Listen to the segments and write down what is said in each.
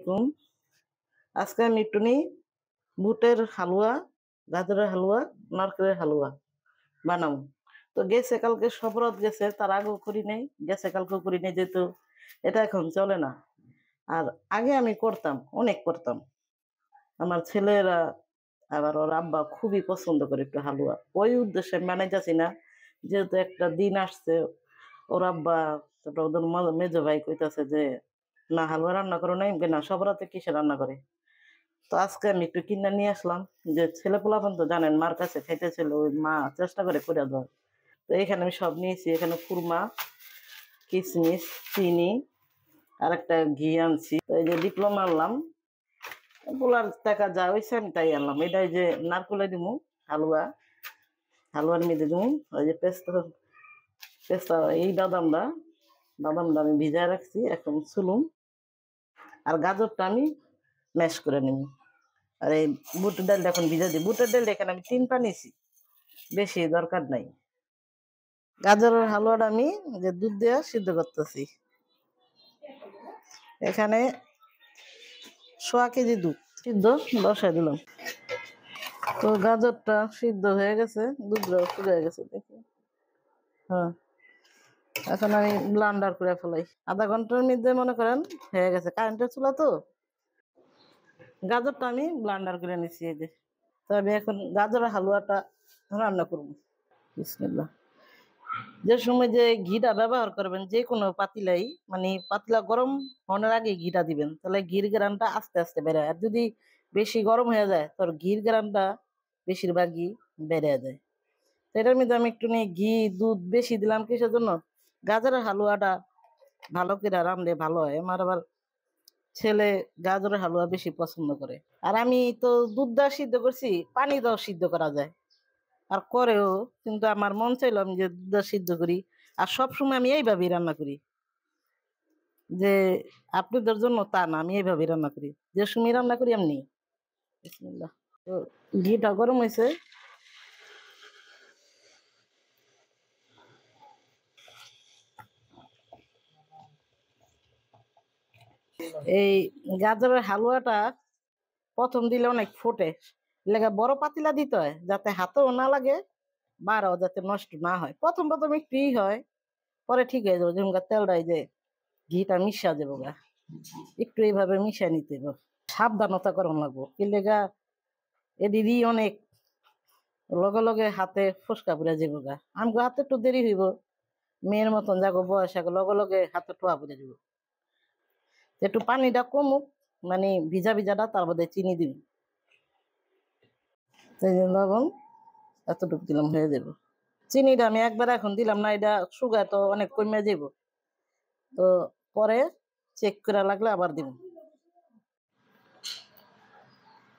আলাইকুম। আজকে আমি একটু বুটের হালুয়া, গাজরের হালুয়া, নারকেলের হালুয়া বানাবো। তো গেছে কালকে সবরাত গেছে, তার আগেও করি নাই, গেছে কালকেও করি নাই, যেহেতু এটা এখন চলে না। আর আগে আমি করতাম, অনেক করতাম। আমার ছেলেরা আবার ওর আব্বা খুবই পছন্দ করে একটু হালুয়া। ওই উদ্দেশ্যে আমি বানাইতেছি না, যেহেতু একটা দিন আসছে। ওর আব্বা, তারপর ওদের মেজো ভাই কইতাছে যে না হালুয়া রান্না করো নাই, না সব রাতে কিসে রান্না করে। তো আজকে আমি একটু কিনা নিয়ে আসলাম, যে ছেলে পোলাপান তো জানেন মার কাছে খাইতেছিল, ওই মা চেষ্টা করে করে দেওয়ার। তো এখানে আমি সব নিয়েছি, এখানে খুরমা, কিশমিশ, চিনি আর একটা ঘি আনছি। তো এই যে ডিপ্লোমা আনলাম, পোলার টাকা যা হয়েছে আমি তাই আনলাম। এটা যে নারকলে দিমু হালুয়া, হালুয়ার মধ্যে দিমু ওই যে পেস্তা, পেস্তা এই বাদামটা আমি ভিজায় রাখছি, এখন চুলুম। আর গাজরটা আমি ম্যাশ করে নিব। আর এই বুটের ডালটা এখন ভিজা দিই। বুটের ডালটা এখানে আমি 3 পা নিছি, বেশি দরকার নাই। গাজরের হালুয়াটা আমি যে দুধ দেওয়া সিদ্ধ করতেছি, এখানে 1.5 কেজি দুধ সিদ্ধ বসাই দিলাম। তো গাজরটা সিদ্ধ হয়ে গেছে, দুধটাও শুকিয়ে গেছে দেখি। হ্যাঁ, এখন আমি ব্লান্ডার করে ফেলাই। আধা ঘন্টার মধ্যে মনে করেন হয়ে গেছে, কারেন্টের চুলা তো। গাজরটা আমি ব্লান্ডার করে নিচ্ছি এই যে। তো আমি এখন গাজরের হালুয়াটা রান্না করবো। বিসমিল্লাহ। যে সময় যে ঘিটা ব্যবহার করবেন যে কোনো পাতিলাই, মানে পাতলা গরম হওয়ার আগে ঘিটা দিবেন, তাহলে ঘির গ্রানটা আস্তে আস্তে বেড়ে। আর যদি বেশি গরম হয়ে যায় তোর ঘির গ্রানটা বেশিরভাগই বেড়ে যায়। তো এটার মধ্যে আমি একটু ঘি দুধ বেশি দিলাম কিসের জন্য, গাজরের হালুয়াটা ভালো করে রাঁধলে ভালো হয়। আমার আবার ছেলে গাজরের হালুয়া বেশি পছন্দ করে। আর আমি তো দুধ দা সিদ্ধ করছি, পানি দাও সিদ্ধ করা যায় আর করেও, কিন্তু আমার মন চাইলো আমি যে দুধটা সিদ্ধ করি। আর সবসময় আমি এইভাবেই রান্না করি, যে আপনাদের জন্য তা না, আমি এইভাবেই রান্না করি, যে সময় রান্না করি এমনি। বিসমিল্লাহ। তো ঘিটা গরম হয়েছে, এই গাজরের হালুয়াটা প্রথম দিলে অনেক ফোটে, লেগে বড় পাতিলা দিতে হয় যাতে হাতেও না লাগে, বাড়াও যাতে নষ্ট না হয়। প্রথম প্রথম একটু হয়, পরে ঠিক হয়ে যাবে। যেমন তেলটাই যে ঘিটা মিশা যাবো গা, একটু এইভাবে মিশিয়ে নিতে হবে। সাবধানতা করন লাগবো, কি লেগা এদিদি অনেক লগে লগে হাতে ফসকা পড়ে যাবো গা। আমগো হাতে একটু দেরি হইব, মেয়ের মতন যাগো বয়স আগে লগে লগে হাতে টোয়া পড়ে যাব। একটু পানিটা কমুক, মানে ভিজা ভিজাটা, তার মধ্যে চিনি দিন, লবণ এতটুকু দিলাম হয়ে যাব। চিনিটা আমি একবার এখন দিলাম না, এটা সুগার তো অনেক কমে যাব। তো পরে চেক করা লাগলে আবার দিব।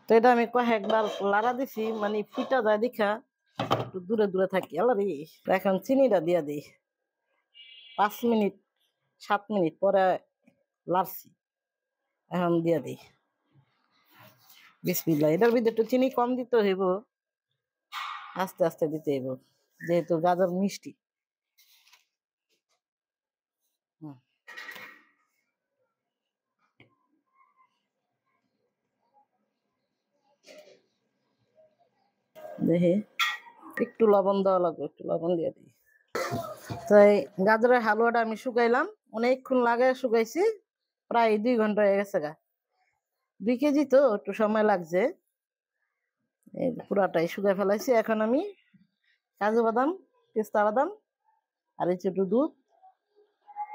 তো এটা আমি কয়েকবার লাড়া দিছি, মানে ফুটা যায় দেখা একটু দূরে দূরে থাকি আলারি। এখন চিনিটা দিয়া দিই, 5 মিনিট 7 মিনিট পরে লাড়ছি, এখন দিয়া দিই। বিসমিল্লাহ। এটার ভিতরে একটু চিনি কম দিতে হইব, আস্তে আস্তে দিতে হইব, যেহেতু গাজর মিষ্টি। দেখি একটু লবণ দেওয়া লাগবে, একটু লবণ দিয়ে দিই। তাই গাজরের হালুয়াটা আমি শুকাইলাম, অনেকক্ষণ লাগে শুকাইছি, প্রায় 2 ঘন্টা হয়ে গেছে গা। 2 কেজি তো একটু সময় লাগছে। এই পুরাটাই শুকাই ফেলাইছি। এখন আমি কাজু বাদাম, পেস্তা বাদাম আর এই একটু দুধ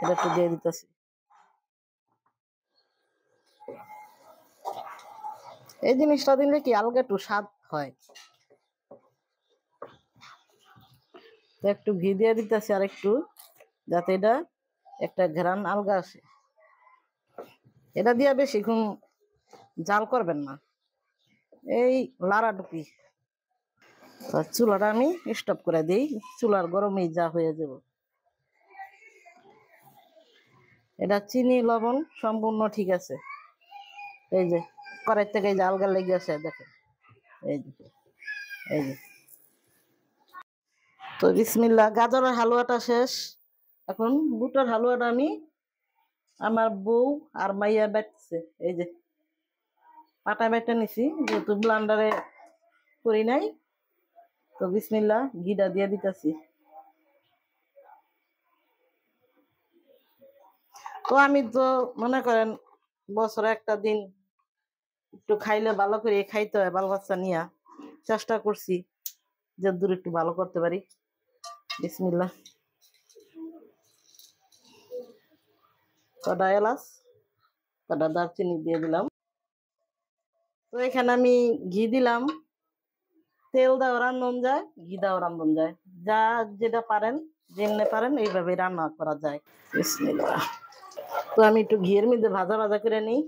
এটা একটু দিয়ে দিতেছি। এই জিনিসটা দিলে কি আলগা একটু স্বাদ হয়। তো একটু ঘি দিয়ে দিতেছি আর একটু, যাতে এটা একটা ঘ্রাণ আলগা আসে। এটা দিয়ে বেশিক্ষণ জাল করবেন না, এই লাড়াটুকি। চুলাটা আমি স্টপ করে দিই, চুলার গরমেই যা হয়ে যাব। এটা চিনি লবণ সম্পূর্ণ ঠিক আছে। এই যে কড়াই থেকে এই যে আলগা লেগে আছে দেখেন, এই যে এই যে। তো বিসমিল্লাহ, গাজরের হালুয়াটা শেষ। এখন বুটের হালুয়াটা আমি আমার বউ আর মাইয়া বাটছে, এই যে পাটা বেটে নিছি, যেহেতু ব্লান্ডারে করি নাই। তো বিসমিল্লা ঘিটা দিয়ে দিতেছি। তো আমি তো মনে করেন বছরে একটা দিন একটু খাইলে ভালো করে খাইতে হয়, বাল বাচ্চা নিয়ে চেষ্টা করছি যে দূর একটু ভালো করতে পারি। বিসমিল্লা। কটা এলাচ, কটা দারচিনি দিয়ে দিলাম। তো এখানে আমি ঘি দিলাম। তেল দাও রান্ধন যায়, ঘি দাও রান্ধন যায়, যা যেটা পারেন, যেমনি পারেন এইভাবে রান্না করা যায়। বিসমিল্লাহ। তো আমি একটু ঘিয়ের মধ্যে ভাজা ভাজা করে নিই।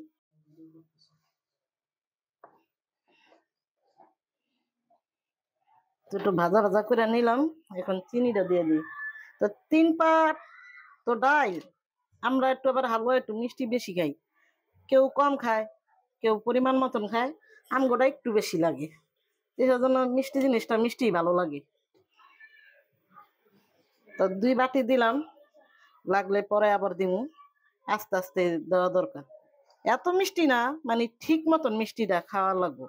তো একটু ভাজা ভাজা করে নিলাম। এখন চিনিটা দিয়ে দিই। তো 3 পা তো ডাই। আমরা একটু আবার হালুয়া একটু মিষ্টি বেশি খাই, কেউ কম খায়, কেউ পরিমাণ মতন খায়। আমগোটা একটু বেশি লাগে, এটার জন্য মিষ্টি জিনিসটা মিষ্টি ভালো লাগে। তো 2 বাটি দিলাম, লাগলে পরে আবার দিমু। আস্তে আস্তে দেওয়া দরকার, এত মিষ্টি না, মানে ঠিক মতন মিষ্টিটা খাওয়া লাগবো,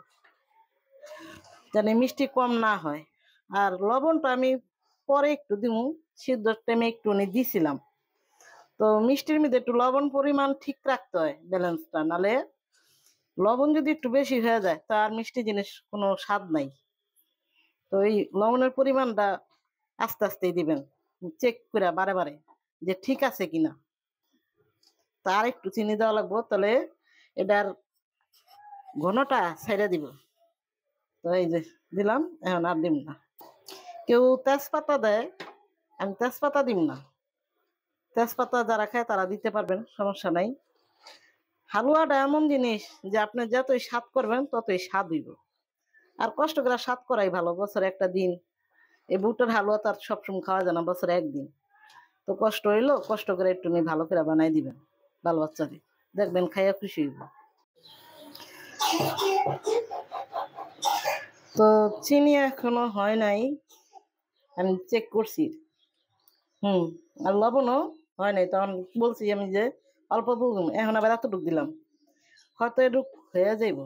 জানি মিষ্টি কম না হয়। আর লবণটা আমি পরে একটু দিমু, সিদ্ধর টাইমে একটু দিছিলাম। তো মিষ্টির মধ্যে একটু লবণ পরিমাণ ঠিক রাখতে হয়, ব্যালেন্সটা, নালে লবণ যদি একটু বেশি হয়ে যায় তার মিষ্টি জিনিস কোনো স্বাদ নাই। তো এই লবণের পরিমাণটা আস্তে আস্তে দিবেন, চেক করে বারে বারে যে ঠিক আছে কিনা। তার একটু চিনি দেওয়া লাগবো, তাহলে এটার ঘনটা ছেড়ে দিব। তো এই যে দিলাম, এখন আর দিম না। কেউ তেজপাতা দেয়, আমি তেজপাতা দিম না। তেজপাতা যারা খায় তারা দিতে পারবেন, সমস্যা নাই। হালুয়াটা এমন জিনিস যে আপনি যতই স্বাদ করবেন ততই স্বাদ হইব। আর কষ্ট করে স্বাদ করাই ভালো, বছরে একটা দিন। এই বুটের হালুয়া তো আর সবসময় খাওয়া যায় না, বছরে একদিন। তো কষ্ট হইলো, কষ্ট করে একটু ভালো করে বানাই দিবেন বাল বাচ্চারে, দেখবেন খাইয়া খুশি হইব। তো চিনি এখনো হয় নাই, আমি চেক করছি। আর লবণও হয় নাই, তখন বলছি আমি যে অল্প বুঝুন, এখন আবার এতটুক দিলাম, হয়তো এটুক হয়ে যাইব।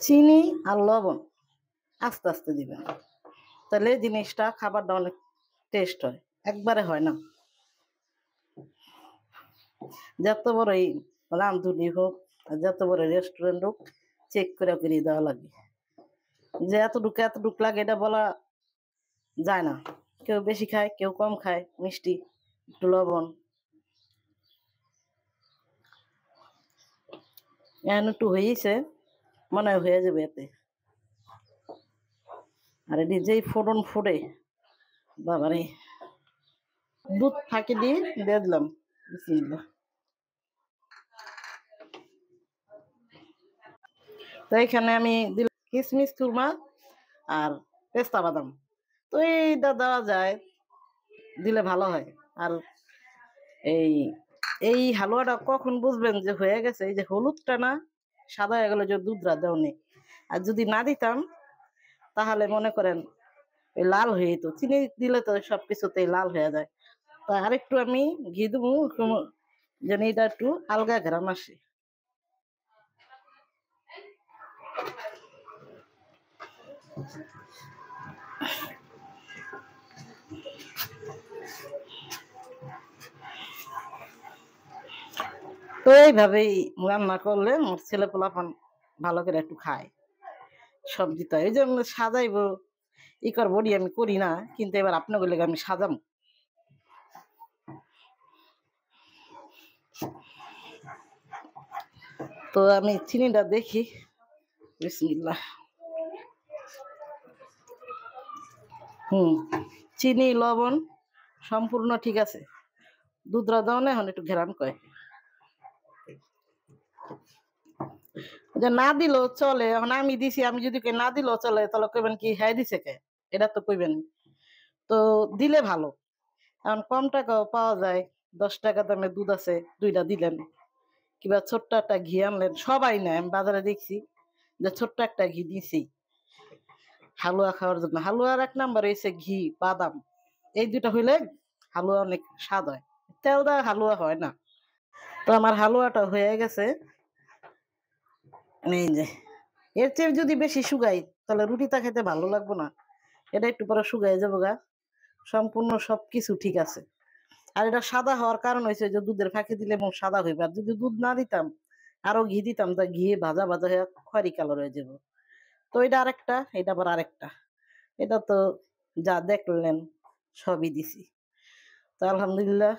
চিনি আর লবণ আস্তে আস্তে দিবেন, তাহলে জিনিসটা খাবারটা অনেক টেস্ট হয়, একবারে হয় না। যত বড় এই রাঁধুনি হোক আর যত বড় রেস্টুরেন্ট হোক, চেক করে করে দেওয়া লাগে, যে এতটুকু এতটুকু লাগে এটা বলা যায় না। কেউ বেশি খায়, কেউ কম খায় মিষ্টি, একটু লবণ। এখন একটু হয়েছে, মনে হয় হয়ে যাবে এতে। আর এটি যেই ফোড়ন ফোড়ে, বাবারে, দুধ ফাঁকি দিয়ে দিয়ে দিলাম। বিসমিল্লাহ। তো এখানে আমি দিলাম কিশমিশ, চুরমা আর পেস্তা বাদাম। তো এইটা দেওয়া যায়, দিলে ভালো হয়। আর এই এই হালুয়াটা কখন বুঝবেন যে হয়ে গেছে, এই যে হলুদটা না সাদা হয়ে গেল, যে দুধটা দেওনি। আর যদি না দিতাম তাহলে মনে করেন ওই লাল হয়ে যেত, চিনি দিলে তো সবকিছুতেই লাল হয়ে যায়। তো আরেকটু আমি ঘি দেবো, যেন এটা একটু আলগা ঘ্রাণ আসে। তো এইভাবেই রান্না করলে আমার ছেলে পোলাপান ভালো করে একটু খায়। সবজি তো এই যে সাজাইবো ই করবো, আমি করি না, কিন্তু এবার আপনার বলে আমি সাজাম। তো আমি চিনিটা দেখি। বিসমিল্লাহ। চিনি লবণ সম্পূর্ণ ঠিক আছে, দুধরা দাও না, এখন একটু ঘেরান কয় যে না দিলেও চলে। এখন আমি দিছি, আমি যদি কে না দিলেও চলে, তাহলে কইবেন কি হ্যাঁ দিছে কে, এটা তো কইবেন। তো দিলে ভালো। এখন কম টাকাও পাওয়া যায়, 10 টাকা দামে দুধ আছে, 2টা দিলেন, কিংবা ছোট্ট একটা ঘি আনলেন। সবাই নেয়, আমি বাজারে দেখছি যে ছোট্ট একটা ঘি দিছি, হালুয়া খাওয়ার জন্য। হালুয়ার এক নাম্বার হয়েছে ঘি, বাদাম। এই দুটা হইলে হালুয়া অনেক স্বাদ হয়। তেল দেওয়া হালুয়া হয় না। তো আমার হালুয়াটা হয়ে গেছে। এই যে এর চেয়ে যদি বেশি শুকাই তাহলে রুটিটা খেতে ভালো লাগবে না। এটা একটু পরে শুকাই যাবো গা। সম্পূর্ণ সবকিছু ঠিক আছে। আর এটা সাদা হওয়ার কারণ হয়েছে যে দুধের ফাঁকি দিলে এবং সাদা হইবে। আর যদি দুধ না দিতাম, আরো ঘি দিতাম, তা ঘি ভাজা ভাজা হয়ে খয়েরি কালার হয়ে যাবো। তো এটা আরেকটা, এটা আবার আরেকটা। এটা তো যা দেখলেন সবই দিছি। তো আলহামদুলিল্লাহ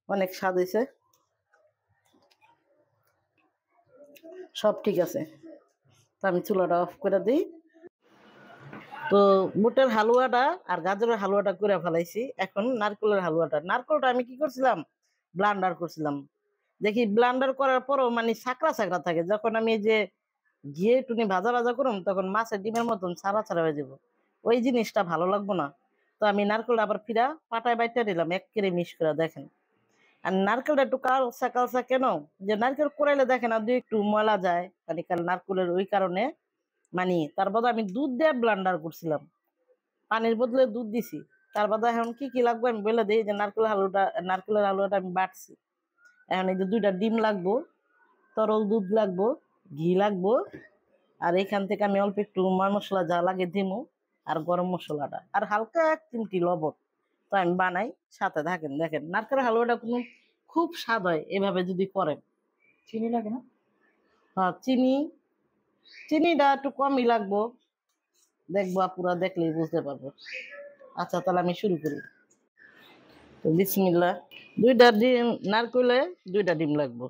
অনেক স্বাদ হয়েছে, সব ঠিক আছে। তো আমি চুলাটা অফ করে দিই। তো বুটের হালুয়াটা আর গাজরের হালুয়াটা করে ফেলাইছি। এখন নারকেলের হালুয়াটা, নারকেলটা আমি কি করছিলাম, ব্লান্ডার করছিলাম। দেখি ব্লান্ডার করার পরও মানে ছাকড়া ছাকড়া থাকে। যখন আমি এই যে ঘিয়ে টুনি ভাজা ভাজা করুম তখন মাছের ডিমের মতন ছাড়া ছাড়া হয়ে যাবো। ওই জিনিসটা ভালো লাগবো না। তো আমি নারকেলটা আবার ফিরা পাটায় বাইটা নিলাম, এক কেড়ে মিশ করে দেখেন। আর নারকেলটা একটু কালসা কালসা কেন, যে নারকেল কোরাইলে দেখেন আর দুই একটু ময়লা যায় মানে, কারণ নারকেলের ওই কারণে। মানে তার বদলে আমি দুধ দিয়ে ব্লান্ডার করছিলাম, পানির বদলে দুধ দিছি। তার বাদে এখন কি কি লাগবে আমি বলে দিই। যে নারকেলের হালুয়াটা আমি বাটছি। এখন এই যে 2টা ডিম লাগবো, তরল দুধ লাগবো, ঘি লাগবো। আর এখান থেকে আমি অল্প একটু ময় মশলা যা লাগে দিমু, আর গরম মশলাটা, আর হালকা 1 চিমটি লবণ। তো আমি বানাই, সাথে থাকেন দেখেন। নারকেলের হালুয়াটা কোনো খুব স্বাদ হয় এভাবে যদি করেন। চিনি লাগে না? হ্যাঁ, চিনিটা একটু কমই লাগবো। দেখবো আপুরা, দেখলেই বুঝতে পারবো। আচ্ছা তাহলে আমি শুরু করি। তো বিসমিল্লাহ। 2টা ডিম, নারকেলে 2টা ডিম লাগবো।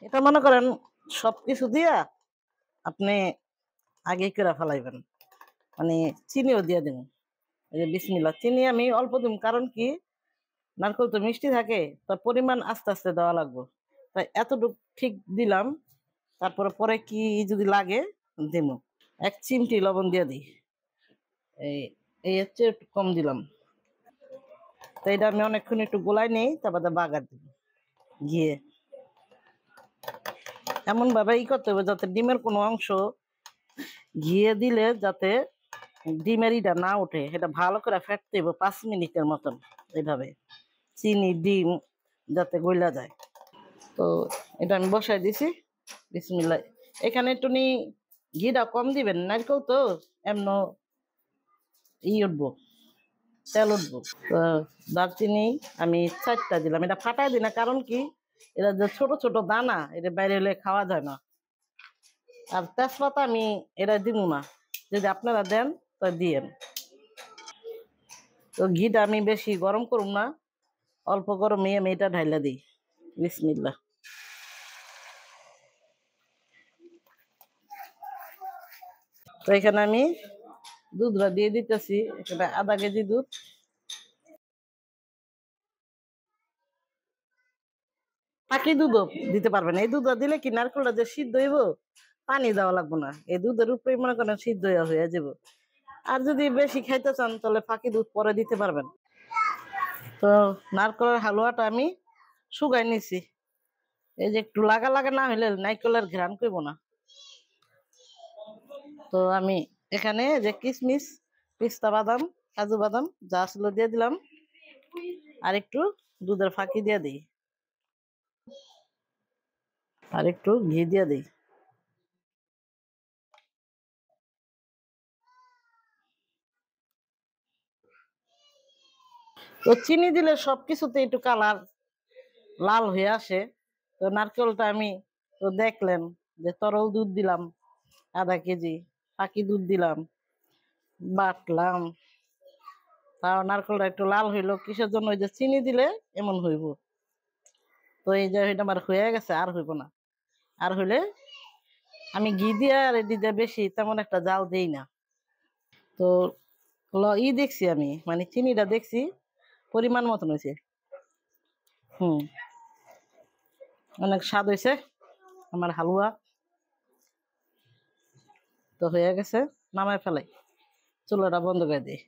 এটা মনে করেন সবকিছু দিয়া আপনি আগে করে ফেলাইবেন, মানে চিনিও দিয়ে দিন। এই যে বিসমিল্লাহ, চিনি আমি অল্প দিম, কারণ কি নারকেল তো মিষ্টি থাকে, তার পরিমাণ আস্তে আস্তে দেওয়া লাগবে। তাই এতটুকু ঠিক দিলাম। তারপরে পরে কি যদি লাগে দিব। 1 চিমটি লবণ দিয়ে দিই। এই এই হচ্ছে একটু কম দিলাম। তো এটা আমি অনেকক্ষণ একটু গোলাই নেই, তারপরে বাগার দিব ঘিয়ে। এমন ভাবে করতে হবে যাতে ডিমের কোনো অংশ ঘিয়ে দিলে যাতে ডিমের ইটা না ওঠে। এটা ভালো করে ফেটতে হবে 5 মিনিটের মতন। এইভাবে চিনি ডিম যাতে গইলা যায়। তো এটা আমি বসাই দিছি। বিসমিল্লাহ। এখানে একটু ঘিটা কম দিবেন, নারকেল তো এমন উঠবো, তেল উঠবো। তো দারচিনি আমি 4টা দিলাম। এটা ফাটাই দিই না, কারণ কি এটা যে ছোট ছোট দানা, এটা বাইরে হলে খাওয়া যায় না। আর তেজপাতা আমি এটা দিব না, যদি আপনারা দেন তো দিয়েন। তো ঘিটা আমি বেশি গরম করুম না, অল্প গরমে আমি এটা ঢাইলা দিই। বিসমিল্লাহ। তো এখানে আমি দুধটা দিয়ে দিতেছি। এখানে আধা কেজি দুধ। পাকি দুধও দিতে পারবেন। এই দুধটা দিলে কি নারকেলটা যে সিদ্ধ হইব, পানি দেওয়া লাগবে না। এই দুধের উপরে মনে করেন সিদ্ধ হয়ে যাব। আর যদি বেশি খাইতে চান তাহলে ফাঁকি দুধ পরে দিতে পারবেন। তো নারকেলের হালুয়াটা আমি শুকাই নিছি। এই যে একটু লাগা লাগা না হইলে নারকেলের ঘ্রাণ করবো না। তো আমি এখানে যে কিশমিশ, পিস্তা বাদাম, কাজু বাদাম যা আসলে দিয়ে দিলাম। আর একটু দুধের ফাঁকি দিয়ে দিই, আর একটু ঘি দিয়ে দিই। তো চিনি দিলে সবকিছুতে একটু কালার লাল হয়ে আসে। তো নারকেলটা আমি তো দেখলেন যে তরল দুধ দিলাম আধা কেজি, পাকি দুধ দিলাম, বাটলাম। তাও নারকেলটা একটু লাল হইলো কিসের জন্য, ওই যে চিনি দিলে এমন হইব। তো এই যে এটা আমার হয়ে গেছে, আর হইব না। আর হইলে আমি ঘি দিয়ে আর এটি দিয়ে বেশি তেমন একটা জাল দেই না। তো দেখছি আমি, মানে চিনিটা দেখছি পরিমাণ মতন হয়েছে। হুম, অনেক স্বাদ হয়েছে আমার হালুয়া। তো হয়ে গেছে, নামায় ফেলাই, চুলাটা বন্ধ করে দিই।